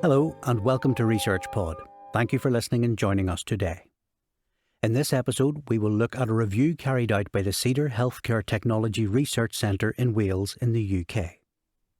Hello and welcome to ResearchPod. Thank you for listening and joining us today. In this episode, we will look at a review carried out by the Cedar Healthcare Technology Research Centre in Wales in the UK.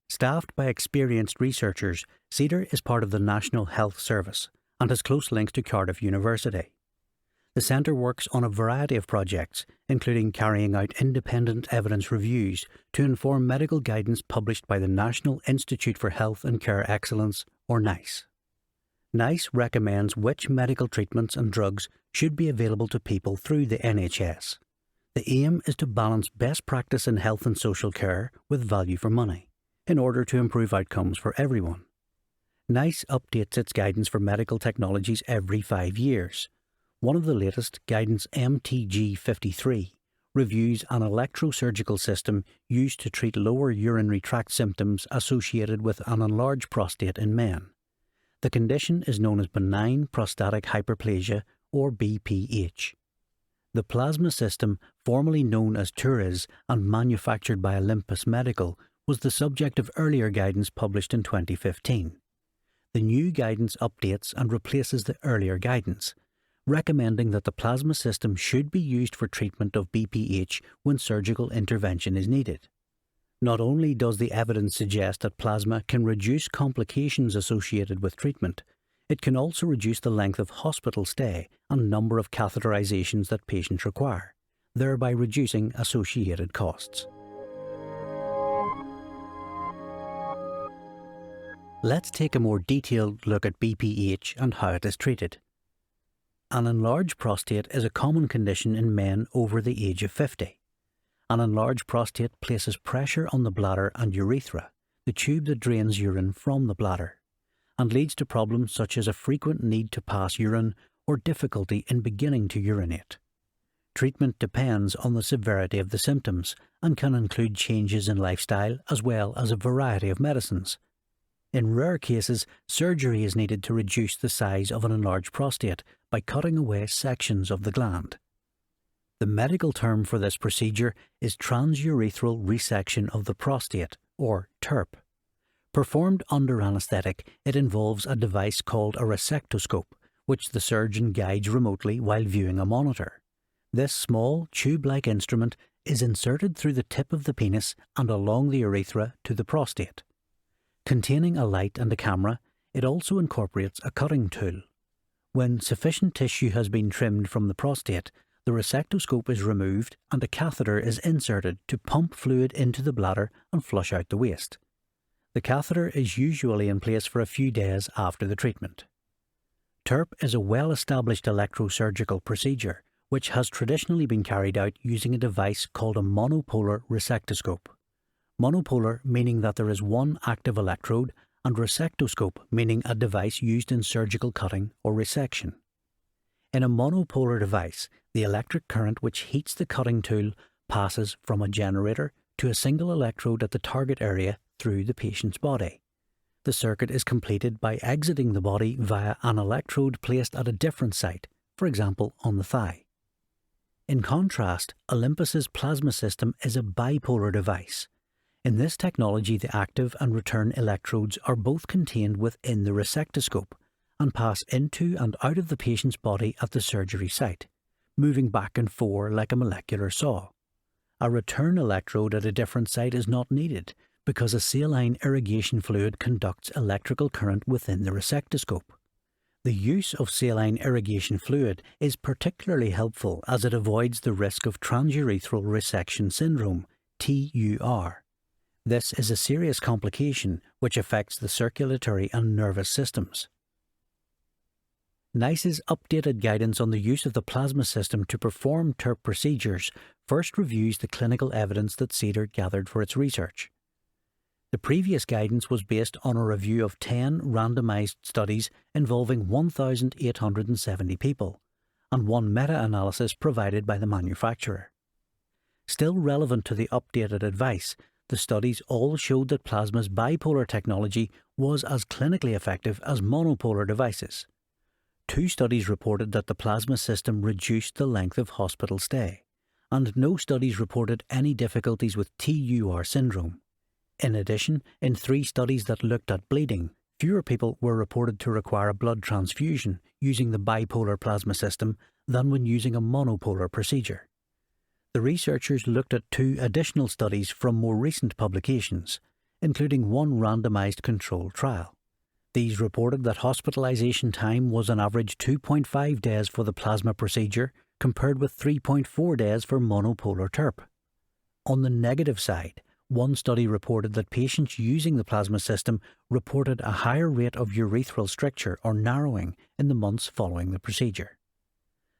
Staffed by experienced researchers, Cedar is part of the National Health Service and has close links to Cardiff University. The centre works on a variety of projects, including carrying out independent evidence reviews to inform medical guidance published by the National Institute for Health and Care Excellence, or NICE. NICE recommends which medical treatments and drugs should be available to people through the NHS. The aim is to balance best practice in health and social care with value for money, in order to improve outcomes for everyone. NICE updates its guidance for medical technologies every 5 years. One of the latest, Guidance MTG 53, reviews an electrosurgical system used to treat lower urinary tract symptoms associated with an enlarged prostate in men. The condition is known as benign prostatic hyperplasia, or BPH. The plasma system, formerly known as TURIS and manufactured by Olympus Medical, was the subject of earlier guidance published in 2015. The new guidance updates and replaces the earlier guidance, recommending that the plasma system should be used for treatment of BPH when surgical intervention is needed. Not only does the evidence suggest that plasma can reduce complications associated with treatment, it can also reduce the length of hospital stay and number of catheterizations that patients require, thereby reducing associated costs. Let's take a more detailed look at BPH and how it is treated. An enlarged prostate is a common condition in men over the age of 50. An enlarged prostate places pressure on the bladder and urethra, the tube that drains urine from the bladder, and leads to problems such as a frequent need to pass urine or difficulty in beginning to urinate. Treatment depends on the severity of the symptoms and can include changes in lifestyle as well as a variety of medicines. In rare cases, surgery is needed to reduce the size of an enlarged prostate by cutting away sections of the gland. The medical term for this procedure is Transurethral Resection of the prostate, or TURP. Performed under anaesthetic, it involves a device called a resectoscope, which the surgeon guides remotely while viewing a monitor. This small, tube-like instrument is inserted through the tip of the penis and along the urethra to the prostate. Containing a light and a camera, it also incorporates a cutting tool. When sufficient tissue has been trimmed from the prostate, the resectoscope is removed and a catheter is inserted to pump fluid into the bladder and flush out the waste. The catheter is usually in place for a few days after the treatment. TURP is a well-established electrosurgical procedure, which has traditionally been carried out using a device called a monopolar resectoscope. Monopolar meaning that there is one active electrode, and resectoscope meaning a device used in surgical cutting or resection. In a monopolar device, the electric current which heats the cutting tool passes from a generator to a single electrode at the target area through the patient's body. The circuit is completed by exiting the body via an electrode placed at a different site, for example on the thigh. In contrast, Olympus's plasma system is a bipolar device. In this technology, the active and return electrodes are both contained within the resectoscope and pass into and out of the patient's body at the surgery site, moving back and forth like a molecular saw. A return electrode at a different site is not needed because a saline irrigation fluid conducts electrical current within the resectoscope. The use of saline irrigation fluid is particularly helpful as it avoids the risk of transurethral resection syndrome, TUR. This is a serious complication which affects the circulatory and nervous systems. NICE's updated guidance on the use of the plasma system to perform TURP procedures first reviews the clinical evidence that Cedar gathered for its research. The previous guidance was based on a review of 10 randomized studies involving 1,870 people, and one meta-analysis provided by the manufacturer. Still relevant to the updated advice, the studies all showed that plasma's bipolar technology was as clinically effective as monopolar devices. 2 studies reported that the plasma system reduced the length of hospital stay, and no studies reported any difficulties with TUR syndrome. In addition, in 3 studies that looked at bleeding, Fewer people were reported to require a blood transfusion using the bipolar plasma system than when using a monopolar procedure. The researchers looked at 2 additional studies from more recent publications, including one randomized controlled trial. These reported that hospitalization time was on average 2.5 days for the plasma procedure compared with 3.4 days for monopolar TURP. On the negative side, one study reported that patients using the plasma system reported a higher rate of urethral stricture or narrowing in the months following the procedure.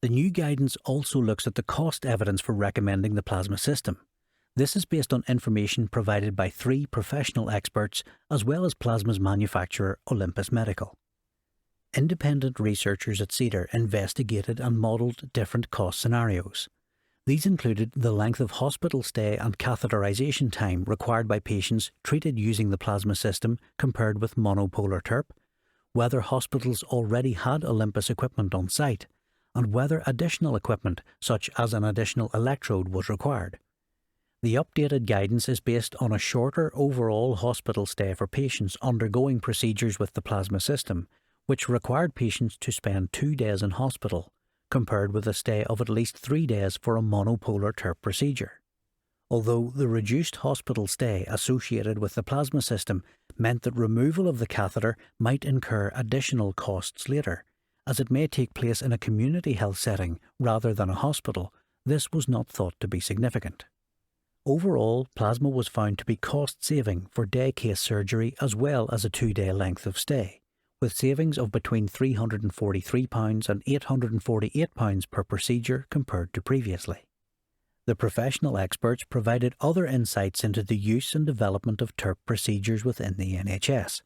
The new guidance also looks at the cost evidence for recommending the plasma system. This is based on information provided by 3 professional experts as well as plasma's manufacturer Olympus Medical. Independent researchers at Cedar investigated and modelled different cost scenarios. These included the length of hospital stay and catheterization time required by patients treated using the plasma system compared with monopolar TURP, whether hospitals already had Olympus equipment on site, and whether additional equipment, such as an additional electrode, was required. The updated guidance is based on a shorter overall hospital stay for patients undergoing procedures with the plasma system, which required patients to spend 2 days in hospital, compared with a stay of at least 3 days for a monopolar TURP procedure. Although the reduced hospital stay associated with the plasma system meant that removal of the catheter might incur additional costs later, as it may take place in a community health setting rather than a hospital, this was not thought to be significant. Overall, plasma was found to be cost-saving for day case surgery as well as a 2-day length of stay, with savings of between £343 and £848 per procedure compared to previously. The professional experts provided other insights into the use and development of TURP procedures within the NHS.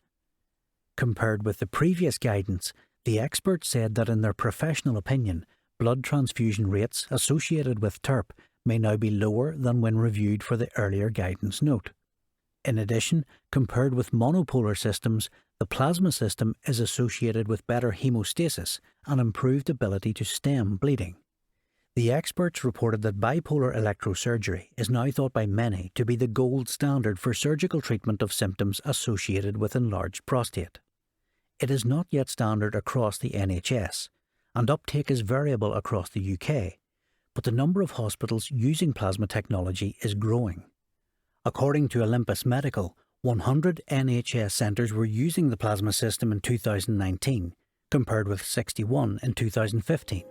Compared with the previous guidance, the experts said that in their professional opinion, blood transfusion rates associated with TURP may now be lower than when reviewed for the earlier guidance note. In addition, compared with monopolar systems, the plasma system is associated with better hemostasis and improved ability to stem bleeding. The experts reported that bipolar electrosurgery is now thought by many to be the gold standard for surgical treatment of symptoms associated with enlarged prostate. It is not yet standard across the NHS, and uptake is variable across the UK, but the number of hospitals using plasma technology is growing. According to Olympus Medical, 100 NHS centres were using the plasma system in 2019, compared with 61 in 2015.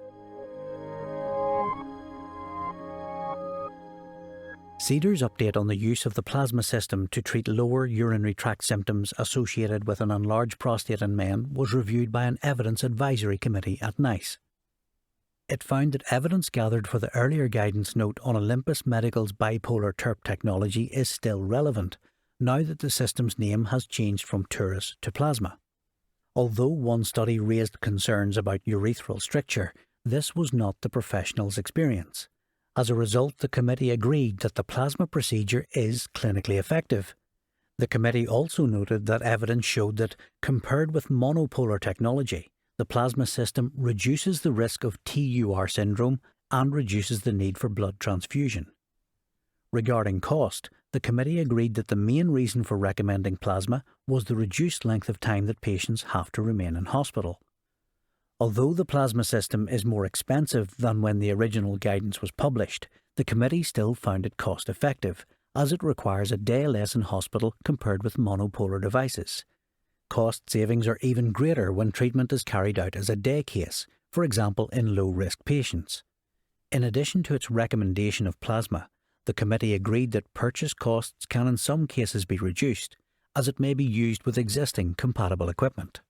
Cedar's update on the use of the plasma system to treat lower urinary tract symptoms associated with an enlarged prostate in men was reviewed by an evidence advisory committee at NICE. It found that evidence gathered for the earlier guidance note on Olympus Medical's bipolar TURP technology is still relevant, now that the system's name has changed from Turris to Plasma. Although one study raised concerns about urethral stricture, this was not the professionals' experience. As a result, the committee agreed that the plasma procedure is clinically effective. The committee also noted that evidence showed that, compared with monopolar technology, the plasma system reduces the risk of TUR syndrome and reduces the need for blood transfusion. Regarding cost, the committee agreed that the main reason for recommending plasma was the reduced length of time that patients have to remain in hospital. Although the plasma system is more expensive than when the original guidance was published, the committee still found it cost-effective, as it requires a day less in hospital compared with monopolar devices. Cost savings are even greater when treatment is carried out as a day case, for example in low-risk patients. In addition to its recommendation of plasma, the committee agreed that purchase costs can in some cases be reduced, as it may be used with existing compatible equipment.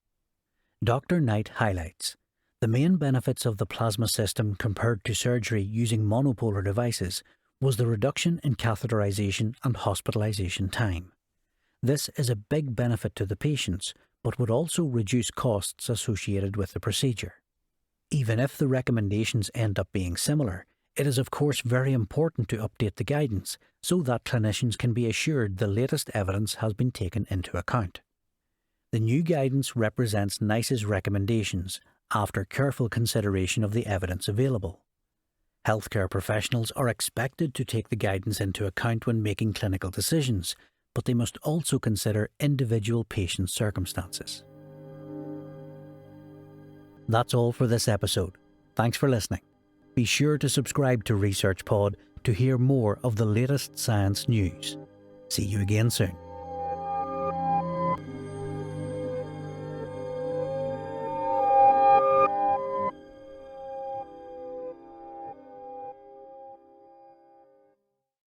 Dr. Knight highlights, the main benefits of the plasma system compared to surgery using monopolar devices was the reduction in catheterization and hospitalization time. This is a big benefit to the patients, but would also reduce costs associated with the procedure. Even if the recommendations end up being similar, it is of course very important to update the guidance so that clinicians can be assured the latest evidence has been taken into account. The new guidance represents NICE's recommendations after careful consideration of the evidence available. Healthcare professionals are expected to take the guidance into account when making clinical decisions, but they must also consider individual patient circumstances. That's all for this episode. Thanks for listening. Be sure to subscribe to ResearchPod to hear more of the latest science news. See you again soon.